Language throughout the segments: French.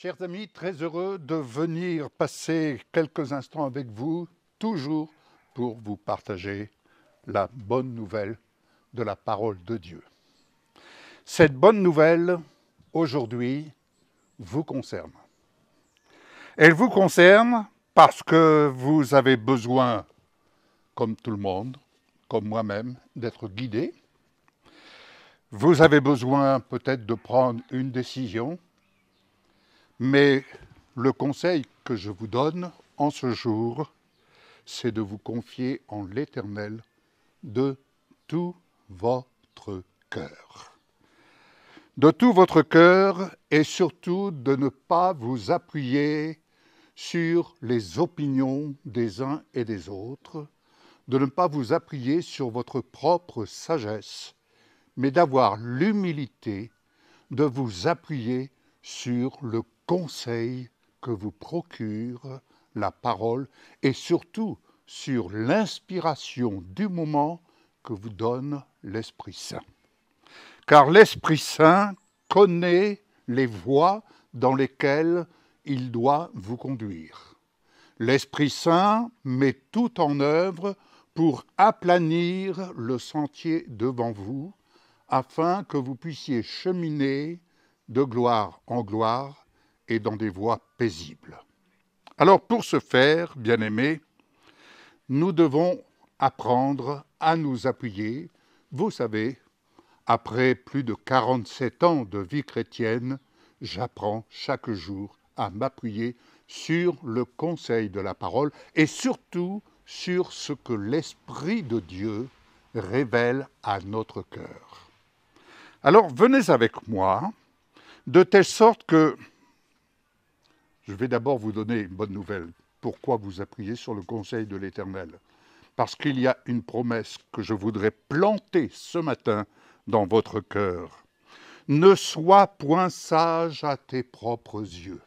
Chers amis, très heureux de venir passer quelques instants avec vous, toujours pour vous partager la bonne nouvelle de la parole de Dieu. Cette bonne nouvelle, aujourd'hui, vous concerne. Elle vous concerne parce que vous avez besoin, comme tout le monde, comme moi-même, d'être guidé. Vous avez besoin peut-être de prendre une décision, mais le conseil que je vous donne en ce jour, c'est de vous confier en l'Éternel de tout votre cœur. De tout votre cœur et surtout de ne pas vous appuyer sur les opinions des uns et des autres, de ne pas vous appuyer sur votre propre sagesse, mais d'avoir l'humilité de vous appuyer sur le conseil que vous procure la parole et surtout sur l'inspiration du moment que vous donne l'Esprit Saint. Car l'Esprit Saint connaît les voies dans lesquelles il doit vous conduire. L'Esprit Saint met tout en œuvre pour aplanir le sentier devant vous, afin que vous puissiez cheminer de gloire en gloire et dans des voies paisibles. Alors pour ce faire, bien-aimés, nous devons apprendre à nous appuyer. Vous savez, après plus de 47 ans de vie chrétienne, j'apprends chaque jour à m'appuyer sur le conseil de la parole et surtout sur ce que l'Esprit de Dieu révèle à notre cœur. Alors, venez avec moi, de telle sorte que, je vais d'abord vous donner une bonne nouvelle. Pourquoi vous appuyez sur le conseil de l'Éternel? Parce qu'il y a une promesse que je voudrais planter ce matin dans votre cœur. Ne sois point sage à tes propres yeux.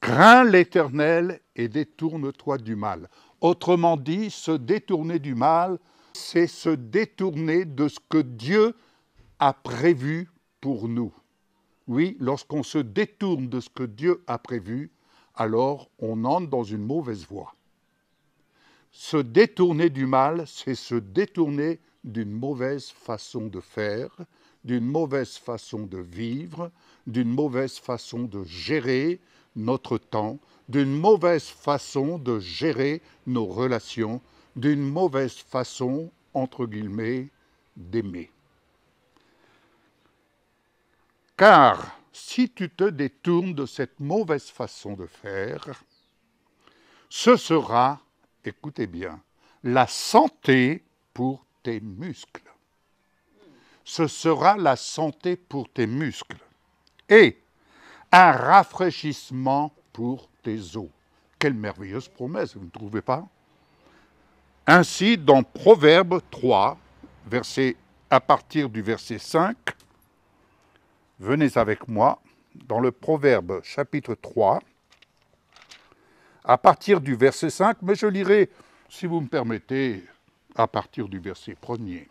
Crains l'Éternel et détourne-toi du mal. Autrement dit, se détourner du mal, c'est se détourner de ce que Dieu a prévu pour nous. Oui, lorsqu'on se détourne de ce que Dieu a prévu, alors on entre dans une mauvaise voie. Se détourner du mal, c'est se détourner d'une mauvaise façon de faire, d'une mauvaise façon de vivre, d'une mauvaise façon de gérer notre temps, d'une mauvaise façon de gérer nos relations, d'une mauvaise façon, entre guillemets, d'aimer. Car si tu te détournes de cette mauvaise façon de faire, ce sera, écoutez bien, la santé pour tes muscles. Ce sera la santé pour tes muscles et un rafraîchissement pour tes os. Quelle merveilleuse promesse, vous ne trouvez pas? Ainsi, dans Proverbe 3, à partir du verset 5, venez avec moi dans le Proverbe chapitre 3, à partir du verset 5, mais je lirai, si vous me permettez, à partir du verset 1er.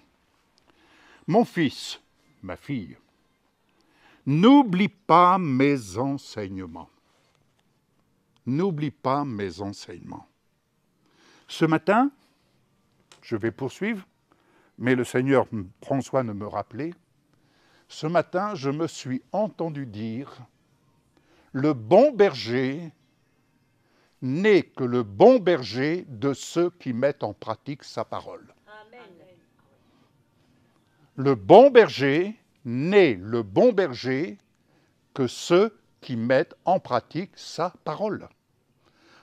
Mon fils, ma fille, n'oublie pas mes enseignements. N'oublie pas mes enseignements. Ce matin, je vais poursuivre, mais le Seigneur prend soin de me rappeler. Ce matin, je me suis entendu dire « Le bon berger n'est que le bon berger de ceux qui mettent en pratique sa parole. » Amen. Le bon berger n'est le bon berger que ceux qui mettent en pratique sa parole.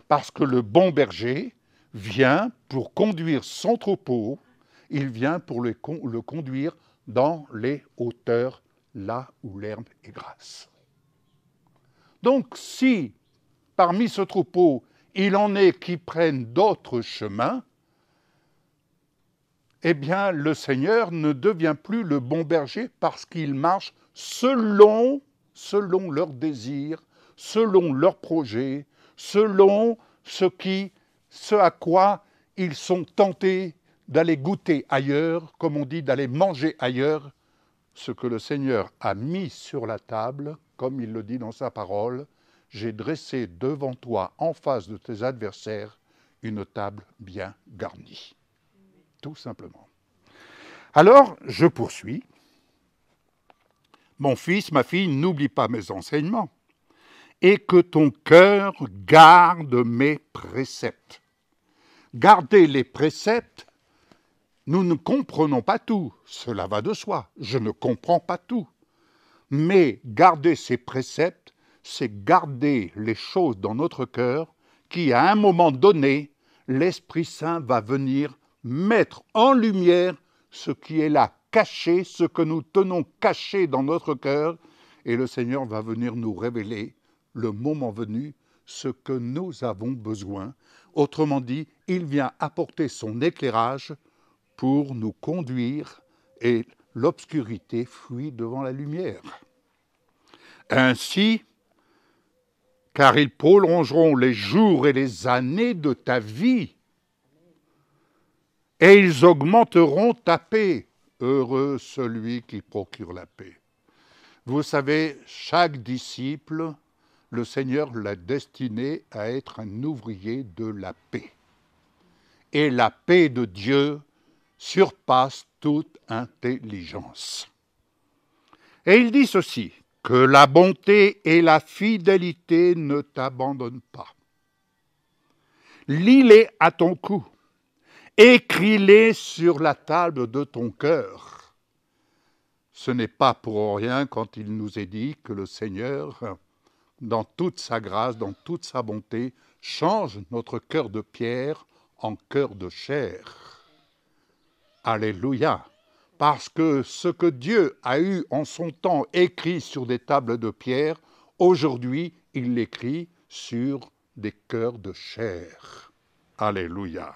Parce que le bon berger vient pour conduire son troupeau, il vient pour le conduire dans les hauteurs, là où l'herbe est grasse. Donc, si parmi ce troupeau, il en est qui prennent d'autres chemins, eh bien, le Seigneur ne devient plus le bon berger parce qu'il marche selon leurs désirs, selon leurs projets, selon ce à quoi ils sont tentés d'aller goûter ailleurs, comme on dit, d'aller manger ailleurs, ce que le Seigneur a mis sur la table comme il le dit dans sa parole, « J'ai dressé devant toi, en face de tes adversaires, une table bien garnie. » Tout simplement. Alors, je poursuis. « Mon fils, ma fille, n'oublie pas mes enseignements, et que ton cœur garde mes préceptes. » Garder les préceptes, nous ne comprenons pas tout, cela va de soi, je ne comprends pas tout. Mais garder ces préceptes, c'est garder les choses dans notre cœur qui, à un moment donné, l'Esprit Saint va venir mettre en lumière ce qui est là caché, ce que nous tenons caché dans notre cœur, et le Seigneur va venir nous révéler, le moment venu, ce que nous avons besoin. Autrement dit, il vient apporter son éclairage pour nous conduire, et l'obscurité fuit devant la lumière. Ainsi, car ils prolongeront les jours et les années de ta vie, et ils augmenteront ta paix. Heureux celui qui procure la paix. Vous savez, chaque disciple, le Seigneur l'a destiné à être un ouvrier de la paix. Et la paix de Dieu surpasse toute intelligence. Et il dit ceci, que la bonté et la fidélité ne t'abandonnent pas. Lis-les à ton cou, écris-les sur la table de ton cœur. Ce n'est pas pour rien quand il nous est dit que le Seigneur, dans toute sa grâce, dans toute sa bonté, change notre cœur de pierre en cœur de chair. Alléluia! Parce que ce que Dieu a eu en son temps écrit sur des tables de pierre, aujourd'hui, il l'écrit sur des cœurs de chair. Alléluia!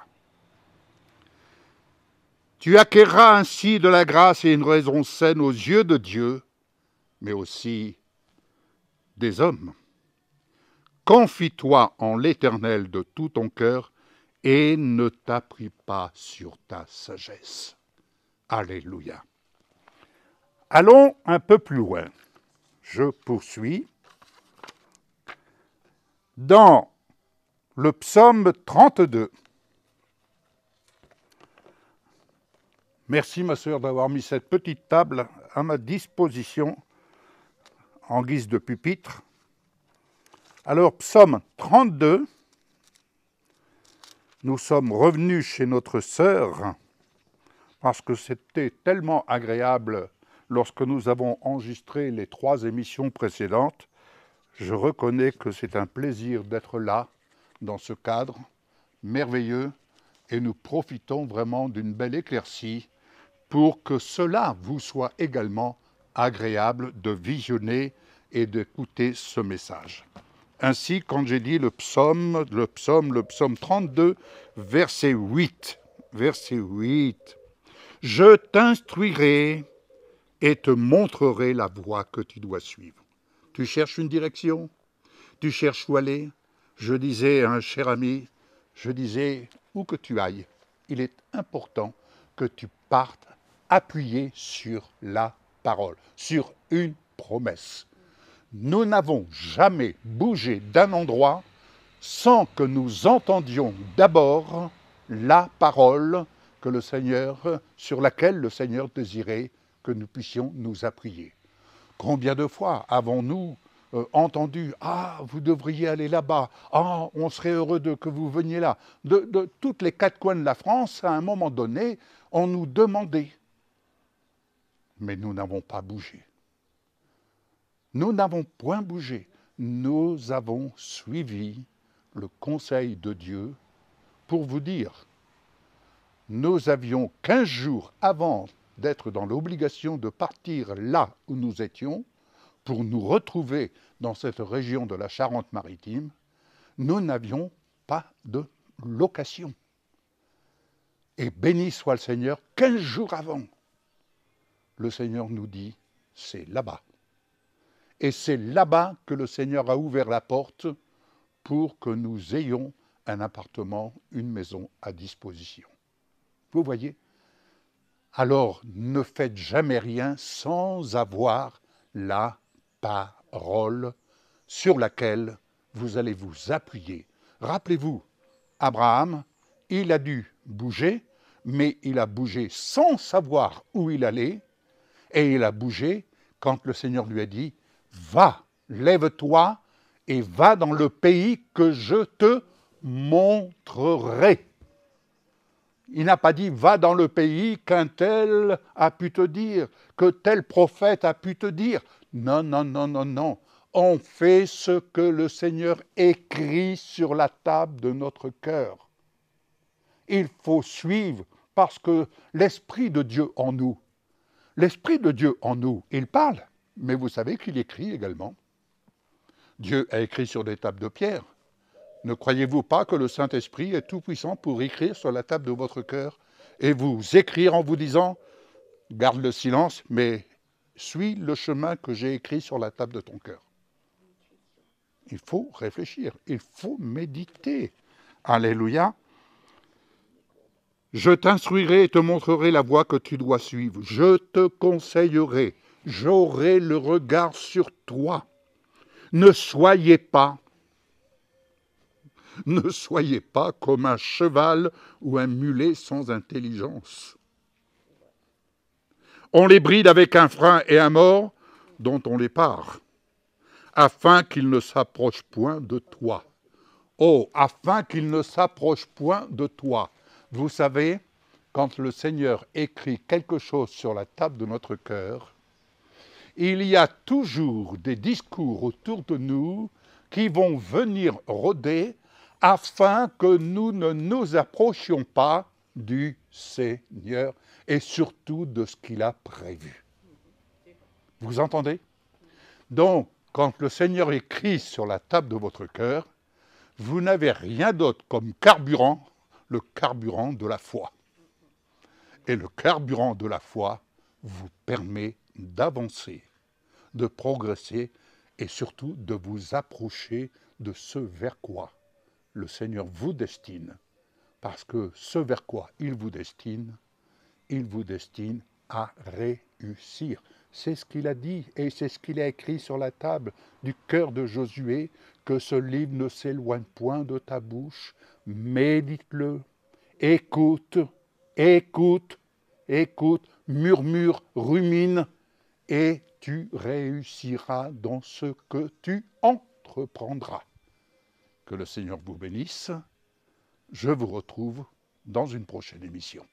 Tu acquerras ainsi de la grâce et une raison saine aux yeux de Dieu, mais aussi des hommes. Confie-toi en l'Éternel de tout ton cœur et ne t'appuie pas sur ta sagesse. Alléluia. Allons un peu plus loin. Je poursuis. Dans le psaume 32. Merci ma sœur d'avoir mis cette petite table à ma disposition en guise de pupitre. Alors, psaume 32, nous sommes revenus chez notre sœur parce que c'était tellement agréable lorsque nous avons enregistré les 3 émissions précédentes. Je reconnais que c'est un plaisir d'être là, dans ce cadre merveilleux, et nous profitons vraiment d'une belle éclaircie pour que cela vous soit également agréable de visionner et d'écouter ce message. Ainsi, quand j'ai dit le psaume 32, verset 8, je t'instruirai et te montrerai la voie que tu dois suivre. Tu cherches une direction? Tu cherches où aller? Je disais à un cher ami, où que tu ailles, il est important que tu partes appuyé sur la parole, sur une promesse. Nous n'avons jamais bougé d'un endroit sans que nous entendions d'abord la parole que le Seigneur, sur laquelle le Seigneur désirait que nous puissions nous appuyer. Combien de fois avons-nous entendu « Ah, vous devriez aller là-bas. Ah, on serait heureux que vous veniez là. » De toutes les 4 coins de la France, à un moment donné, on nous demandait. Mais nous n'avons pas bougé. Nous n'avons point bougé. Nous avons suivi le conseil de Dieu pour vous dire, nous avions 15 jours avant d'être dans l'obligation de partir là où nous étions, pour nous retrouver dans cette région de la Charente-Maritime, nous n'avions pas de location. Et béni soit le Seigneur, 15 jours avant, le Seigneur nous dit, c'est là-bas. Et c'est là-bas que le Seigneur a ouvert la porte pour que nous ayons un appartement, une maison à disposition. Vous voyez? Alors, ne faites jamais rien sans avoir la parole. parole sur laquelle vous allez vous appuyer. Rappelez-vous, Abraham, il a dû bouger, mais il a bougé sans savoir où il allait, et il a bougé quand le Seigneur lui a dit « Va, lève-toi et va dans le pays que je te montrerai ». Il n'a pas dit « Va dans le pays qu'un tel a pu te dire, que tel prophète a pu te dire ». Non, non, non, non, non. On fait ce que le Seigneur écrit sur la table de notre cœur. Il faut suivre parce que l'Esprit de Dieu en nous, il parle, mais vous savez qu'il écrit également. Dieu a écrit sur des tables de pierre. Ne croyez-vous pas que le Saint-Esprit est tout-puissant pour écrire sur la table de votre cœur et vous écrire en vous disant « Garde le silence, mais suis le chemin que j'ai écrit sur la table de ton cœur ». Il faut réfléchir, il faut méditer. Alléluia. Je t'instruirai et te montrerai la voie que tu dois suivre. Je te conseillerai, j'aurai le regard sur toi. Ne soyez pas comme un cheval ou un mulet sans intelligence. On les bride avec un frein et un mors dont on les pare, afin qu'ils ne s'approchent point de toi. Oh, afin qu'ils ne s'approchent point de toi. Vous savez, quand le Seigneur écrit quelque chose sur la table de notre cœur, il y a toujours des discours autour de nous qui vont venir rôder afin que nous ne nous approchions pas du Seigneur et surtout de ce qu'il a prévu. Vous entendez? Donc, quand le Seigneur écrit sur la table de votre cœur, vous n'avez rien d'autre comme carburant, le carburant de la foi. Et le carburant de la foi vous permet d'avancer, de progresser et surtout de vous approcher de ce vers quoi le Seigneur vous destine. Parce que ce vers quoi il vous destine à réussir. C'est ce qu'il a dit et c'est ce qu'il a écrit sur la table du cœur de Josué, que ce livre ne s'éloigne point de ta bouche, médite-le, écoute, murmure, rumine, et tu réussiras dans ce que tu entreprendras. Que le Seigneur vous bénisse. Je vous retrouve dans une prochaine émission.